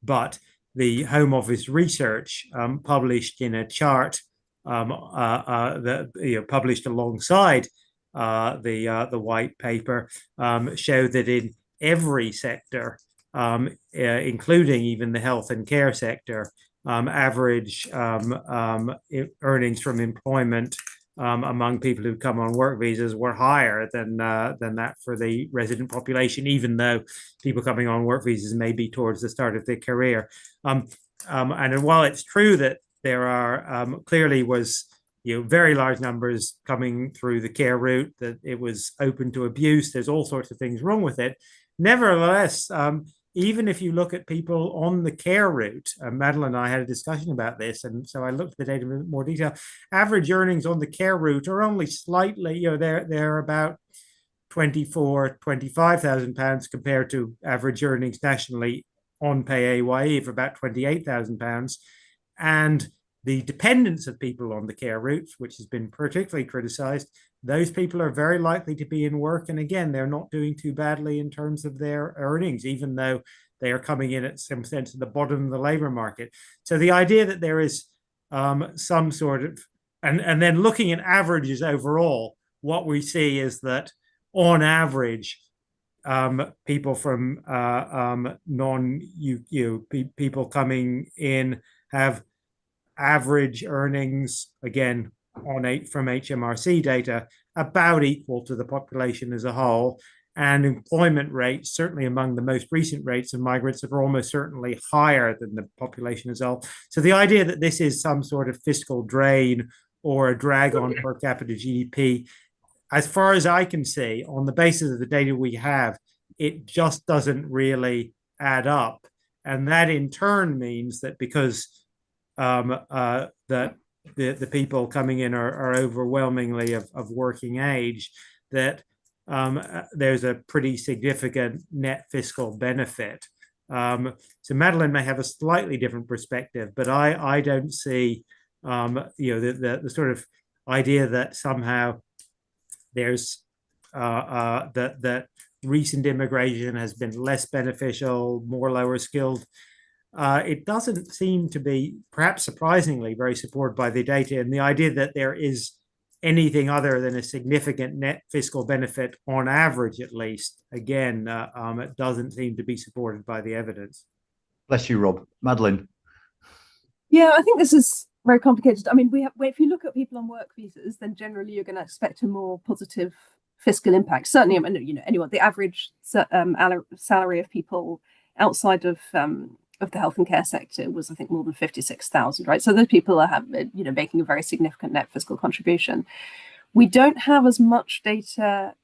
but the Home Office research published in a chart that published alongside the white paper showed that in every sector, including even the health and care sector, average earnings from employment among people who come on work visas were higher than that for the resident population, even though people coming on work visas may be towards the start of their career. And while it's true that there are clearly was very large numbers coming through the care route, that it was open to abuse, there's all sorts of things wrong with it. Nevertheless, even if you look at people on the care route, Madeleine and I had a discussion about this, and so I looked at the data in more detail. Average earnings on the care route are only slightly, they're about 25,000 pounds compared to average earnings nationally on PAYE of about 28,000 pounds. And the dependence of people on the care route, which has been particularly criticized, those people are very likely to be in work. And again, they're not doing too badly in terms of their earnings, even though they are coming in at some sense at the bottom of the labor market. So the idea that there is some sort of, and then looking at averages overall, what we see is that on average, people from people coming in have average earnings, again, from HMRC data, about equal to the population as a whole. And employment rates, certainly among the most recent rates of migrants, are almost certainly higher than the population as a whole. So the idea that this is some sort of fiscal drain or a drag on per capita GDP, as far as I can see, on the basis of the data we have, it just doesn't really add up. And that in turn means that because that the people coming in are overwhelmingly of working age, that there's a pretty significant net fiscal benefit. So Madeleine may have a slightly different perspective, but I don't see the sort of idea that somehow there's that recent immigration has been less beneficial, more lower skilled. It doesn't seem to be, perhaps surprisingly, very supported by the data, and the idea that there is anything other than a significant net fiscal benefit on average, at least, again, it doesn't seem to be supported by the evidence. Bless you, Rob. Madeleine. Yeah, I think this is very complicated. I mean, if you look at people on work visas, then generally you're going to expect a more positive fiscal impact. Certainly, I mean, anyone, the average salary of people outside of the health and care sector was, I think, more than 56,000, right? So those people are making a very significant net fiscal contribution. We don't have as much data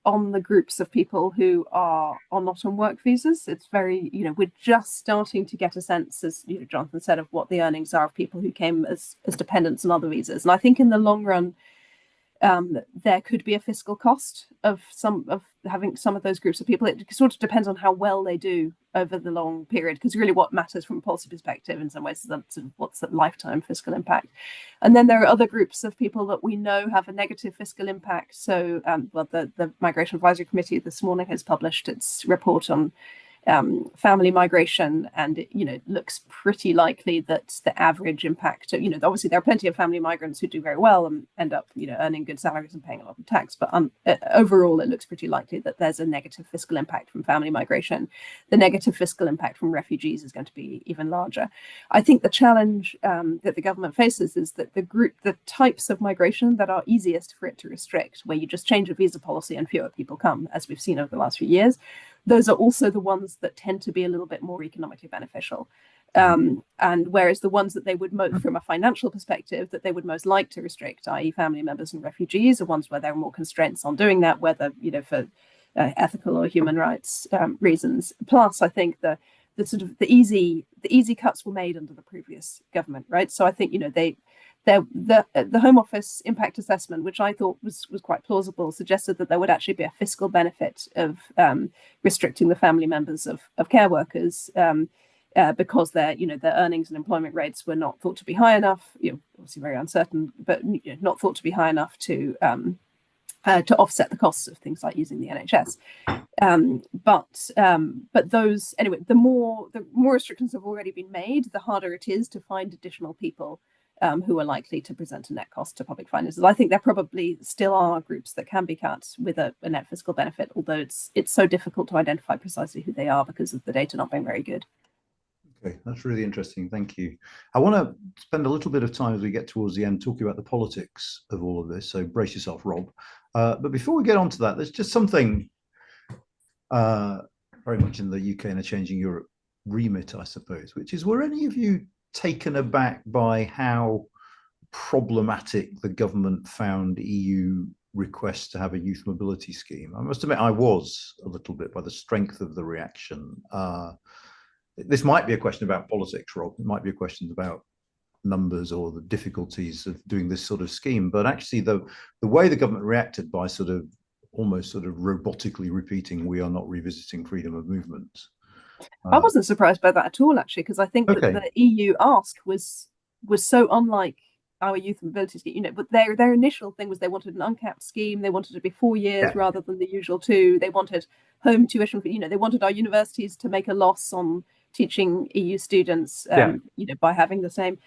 on the groups of people who are not on work visas. It's very, we're just starting to get a sense, as Jonathan said, of what the earnings are of people who came as dependents on other visas. And I think in the long run, there could be a fiscal cost of having some of those groups of people. It sort of depends on how well they do over the long period, because really what matters from a policy perspective in some ways is sort of what's the lifetime fiscal impact. And then there are other groups of people that we know have a negative fiscal impact. So the Migration Advisory Committee this morning has published its report on family migration, and it looks pretty likely that the average impact, obviously there are plenty of family migrants who do very well and end up earning good salaries and paying a lot of tax, but overall it looks pretty likely that there's a negative fiscal impact from family migration. The negative fiscal impact from refugees is going to be even larger. I think the challenge that the government faces is that the types of migration that are easiest for it to restrict, where you just change a visa policy and fewer people come, as we've seen over the last few years, those are also the ones that tend to be a little bit more economically beneficial. And whereas the ones that they would from a financial perspective, that they would most like to restrict, i.e. family members and refugees, are ones where there are more constraints on doing that, whether, for ethical or human rights reasons. Plus, I think the easy cuts were made under the previous government, right? So I think, the Home Office impact assessment, which I thought was quite plausible, suggested that there would actually be a fiscal benefit of restricting the family members of care workers because their earnings and employment rates were not thought to be high enough. Obviously very uncertain, but not thought to be high enough to offset the costs of things like using the NHS. But those, anyway, the more restrictions have already been made, the harder it is to find additional people who are likely to present a net cost to public finances. I think there probably still are groups that can be cut with a net fiscal benefit, although it's so difficult to identify precisely who they are because of the data not being very good. Okay, that's really interesting. Thank you. I want to spend a little bit of time as we get towards the end talking about the politics of all of this. So brace yourself, Rob. But before we get on to that, there's just something very much in the UK and a changing Europe remit, I suppose, which is, were any of you taken aback by how problematic the government found EU requests to have a youth mobility scheme? I must admit I was a little bit, by the strength of the reaction. This might be a question about politics, Rob. It might be a question about numbers or the difficulties of doing this sort of scheme. But actually the way the government reacted by almost robotically repeating, "We are not revisiting freedom of movement." I wasn't surprised by that at all, actually, because I think that the EU ask was so unlike our youth mobility scheme. But their initial thing was they wanted an uncapped scheme. They wanted it to be 4 years rather than the usual 2. They wanted home tuition. They wanted our universities to make a loss on teaching EU students, by having the same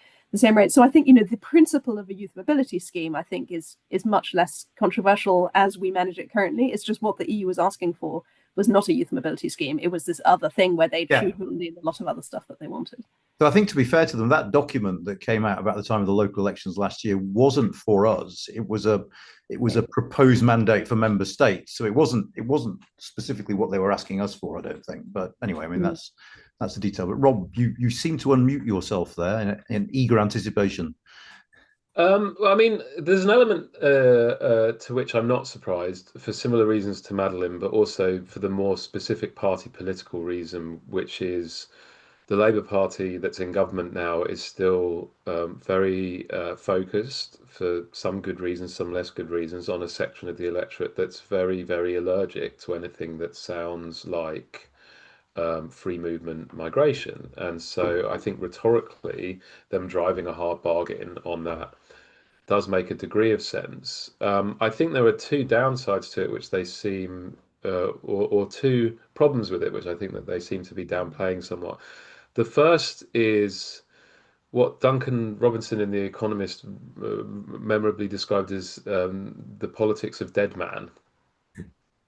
rate. So I think the principle of a youth mobility scheme, I think, is much less controversial as we manage it currently. It's just what the EU was asking for was not a youth mobility scheme. It was this other thing where they'd shoehorned in a lot of other stuff that they wanted. So I think, to be fair to them, that document that came out about the time of the local elections last year wasn't for us. It was a proposed mandate for member states. So it wasn't specifically what they were asking us for, I don't think. But anyway, I mean, that's the detail. But Rob, you seem to unmute yourself there in eager anticipation. I mean, there's an element to which I'm not surprised, for similar reasons to Madeleine, but also for the more specific party political reason, which is the Labour Party that's in government now is still very focused, for some good reasons, some less good reasons, on a section of the electorate that's very, very allergic to anything that sounds like free movement migration. And so I think rhetorically, them driving a hard bargain on that does make a degree of sense. I think there are 2 downsides to it, which they seem, or 2 problems with it, which I think that they seem to be downplaying somewhat. The first is what Duncan Robinson in The Economist memorably described as the politics of dead man.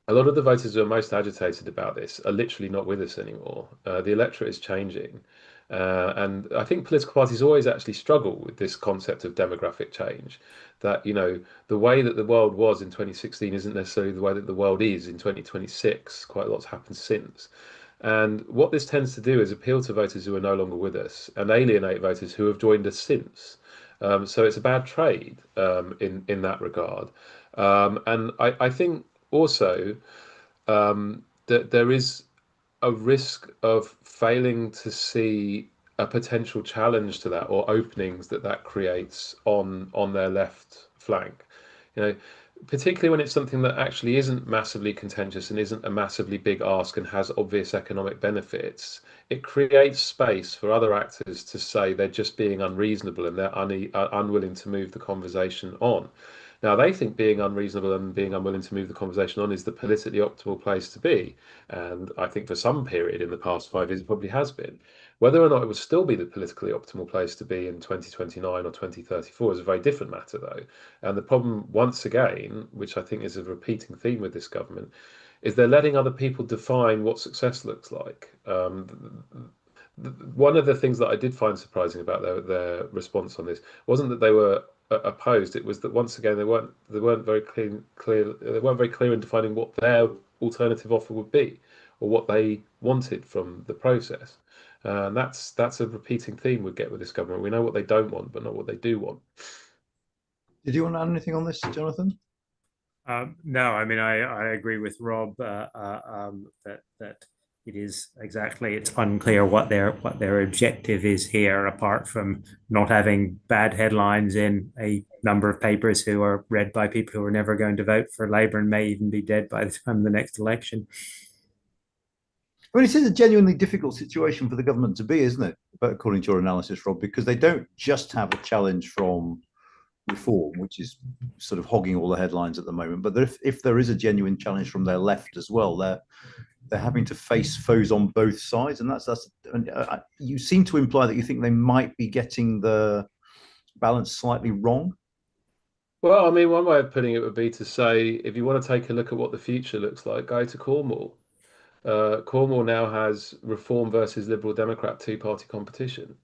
A lot of the voters who are most agitated about this are literally not with us anymore. The electorate is changing. And I think political parties always actually struggle with this concept of demographic change, that, the way that the world was in 2016 isn't necessarily the way that the world is in 2026. Quite a lot's happened since. And what this tends to do is appeal to voters who are no longer with us and alienate voters who have joined us since. So it's a bad trade in that regard. And I think also that there is a risk of failing to see a potential challenge to that, or openings that creates on their left flank. Particularly when it's something that actually isn't massively contentious and isn't a massively big ask and has obvious economic benefits, it creates space for other actors to say they're just being unreasonable and they're unwilling to move the conversation on. Now, they think being unreasonable and being unwilling to move the conversation on is the politically optimal place to be. And I think for some period in the past 5 years, it probably has been. Whether or not it would still be the politically optimal place to be in 2029 or 2034 is a very different matter, though. And the problem, once again, which I think is a repeating theme with this government, is they're letting other people define what success looks like. One of the things that I did find surprising about their response on this wasn't that they were opposed. It was that once again they weren't very clear. They weren't very clear in defining what their alternative offer would be, or what they wanted from the process. And that's a repeating theme we get with this government. We know what they don't want, but not what they do want. Did you want to add anything on this, Jonathan? No, I mean I agree with Rob that it is exactly, it's unclear what their objective is here, apart from not having bad headlines in a number of papers who are read by people who are never going to vote for Labour and may even be dead by the time of the next election. I mean, it is a genuinely difficult situation for the government to be, isn't it? But according to your analysis, Rob, because they don't just have a challenge from reform, which is sort of hogging all the headlines at the moment, but if there is a genuine challenge from their left as well, they're having to face foes on both sides, and you seem to imply that you think they might be getting the balance slightly wrong. Well, I mean, one way of putting it would be to say, if you want to take a look at what the future looks like, go to Cornwall. Cornwall now has Reform versus Liberal Democrat two-party competition,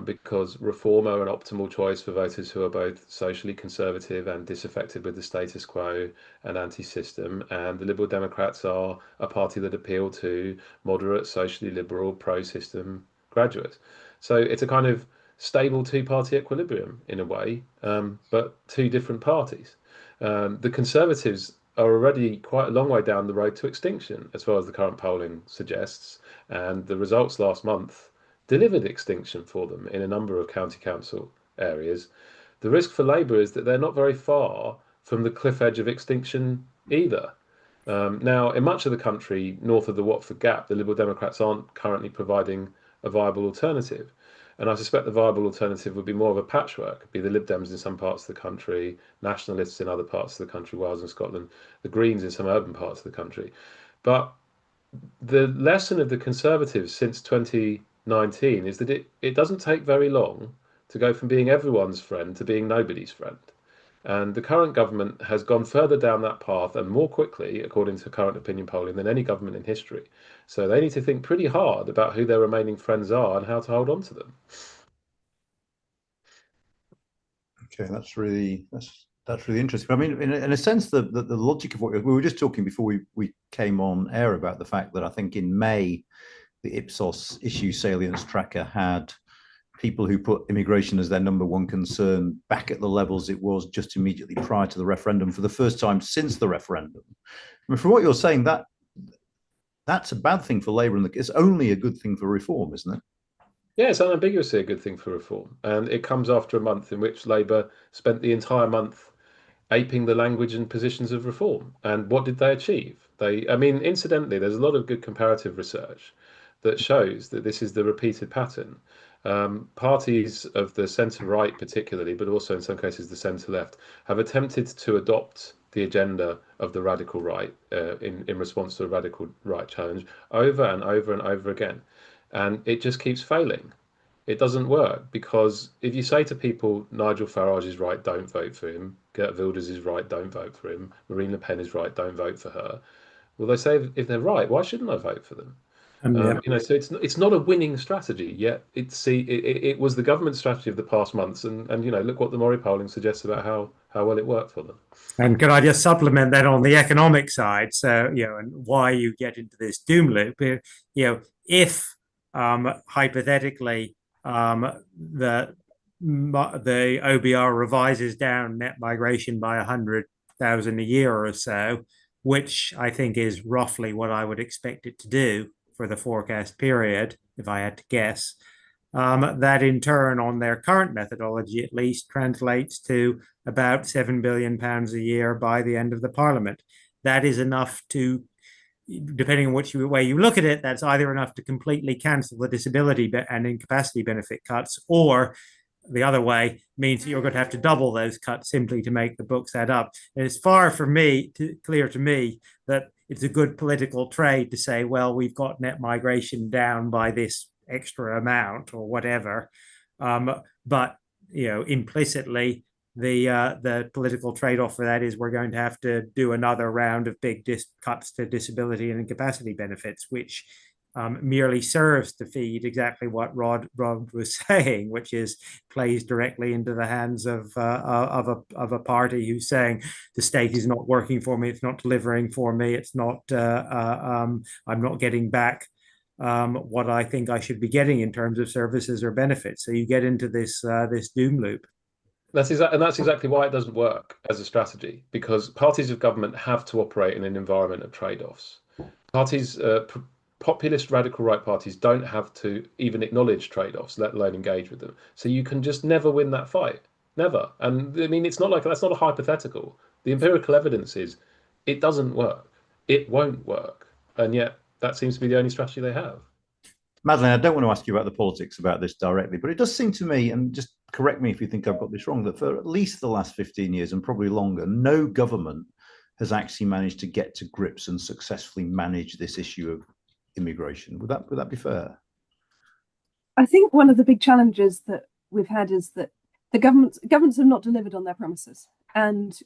because Reform are an optimal choice for voters who are both socially conservative and disaffected with the status quo and anti-system, and the Liberal Democrats are a party that appeal to moderate, socially liberal, pro-system graduates. So it's a kind of stable two-party equilibrium in a way, but two different parties. The Conservatives are already quite a long way down the road to extinction, as far as the current polling suggests, and the results last month delivered extinction for them in a number of county council areas. The risk for Labour is that they're not very far from the cliff edge of extinction either. Now, in much of the country north of the Watford Gap, the Liberal Democrats aren't currently providing a viable alternative. And I suspect the viable alternative would be more of a patchwork. It'd be the Lib Dems in some parts of the country, Nationalists in other parts of the country, Wales and Scotland, the Greens in some urban parts of the country. But the lesson of the Conservatives since 2019 is that it doesn't take very long to go from being everyone's friend to being nobody's friend. And the current government has gone further down that path and more quickly, according to current opinion polling, than any government in history. So they need to think pretty hard about who their remaining friends are and how to hold on to them. Okay, that's really interesting. I mean, in a sense, the logic of what we were just talking before we came on air about the fact that I think in May, the Ipsos issue salience tracker had people who put immigration as their number one concern back at the levels it was just immediately prior to the referendum for the first time since the referendum. I mean, from what you're saying, that's a bad thing for Labour, and it's only a good thing for Reform, isn't it? Yeah, it's unambiguously a good thing for Reform. And it comes after a month in which Labour spent the entire month aping the language and positions of Reform. And what did they achieve? I mean, incidentally, there's a lot of good comparative research that shows that this is the repeated pattern. Parties of the centre-right particularly, but also in some cases the centre-left, have attempted to adopt the agenda of the radical right in response to a radical right challenge over and over and over again. And it just keeps failing. It doesn't work, because if you say to people, Nigel Farage is right, don't vote for him, Geert Wilders is right, don't vote for him, Marine Le Pen is right, don't vote for her, well, they say if they're right, why shouldn't I vote for them? So it's not a winning strategy yet. It was the government strategy of the past months, and look what the Mori polling suggests about how well it worked for them. And could I just supplement that on the economic side? So and why you get into this doom loop. If hypothetically the OBR revises down net migration by 100,000 a year or so, which I think is roughly what I would expect it to do for the forecast period, if I had to guess, that in turn, on their current methodology at least, translates to about £7 billion a year by the end of the Parliament. That is enough to, depending on which way you look at it, that's either enough to completely cancel the disability and incapacity benefit cuts, or the other way means that you're going to have to double those cuts simply to make the books add up. And it's far from clear to me that it's a good political trade to say, well, we've got net migration down by this extra amount or whatever. But implicitly, the political trade-off for that is we're going to have to do another round of big cuts to disability and incapacity benefits, which merely serves to feed exactly what Rod was saying, which is plays directly into the hands of a party who's saying the state is not working for me, it's not delivering for me, it's not I'm not getting back what I think I should be getting in terms of services or benefits. So you get into this doom loop. That's exactly why it doesn't work as a strategy, because parties of government have to operate in an environment of trade-offs. Parties, populist radical right parties, don't have to even acknowledge trade-offs, let alone engage with them. So you can just never win that fight, never. And I mean, it's not like that's not a hypothetical. The empirical evidence is it doesn't work. It won't work, and yet that seems to be the only strategy they have. Madeleine, I don't want to ask you about the politics about this directly, but it does seem to me, and just correct me if you think I've got this wrong, that for at least the last 15 years and probably longer, no government has actually managed to get to grips and successfully manage this issue of immigration. Would that be fair? I think one of the big challenges that we've had is that the governments have not delivered on their promises, and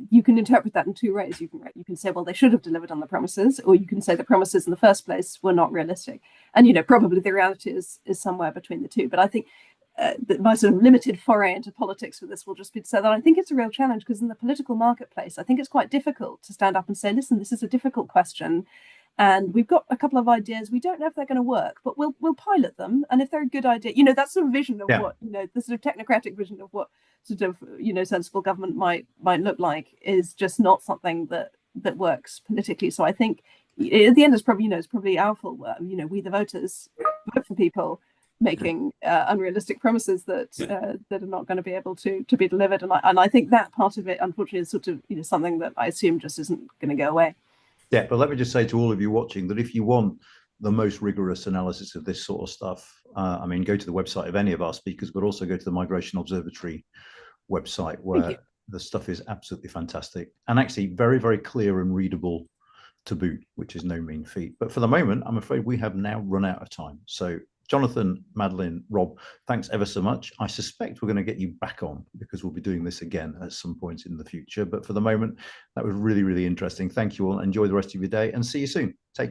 you can interpret that in two ways. You can say, well, they should have delivered on the promises, or you can say the promises in the first place were not realistic. And probably the reality is somewhere between the two. But I think that my sort of limited foray into politics for this will just be to say that I think it's a real challenge, because in the political marketplace, I think it's quite difficult to stand up and say, listen, this is a difficult question, and we've got a couple of ideas. We don't know if they're going to work, but we'll pilot them. And if they're a good idea, that sort of vision of what, the sort of technocratic vision of what sort of, sensible government might look like is just not something that works politically. So I think at the end, it's probably our fault. We the voters vote for people making unrealistic promises that are not going to be able to be delivered. And I think that part of it, unfortunately, is sort of something that I assume just isn't going to go away. Yeah, but let me just say to all of you watching that if you want the most rigorous analysis of this sort of stuff, go to the website of any of our speakers, but also go to the Migration Observatory website, where the stuff is absolutely fantastic and actually very, very clear and readable to boot, which is no mean feat. But for the moment, I'm afraid we have now run out of time. So Jonathan, Madeleine, Rob, thanks ever so much. I suspect we're going to get you back on because we'll be doing this again at some point in the future. But for the moment, that was really, really interesting. Thank you all. Enjoy the rest of your day and see you soon. Take care.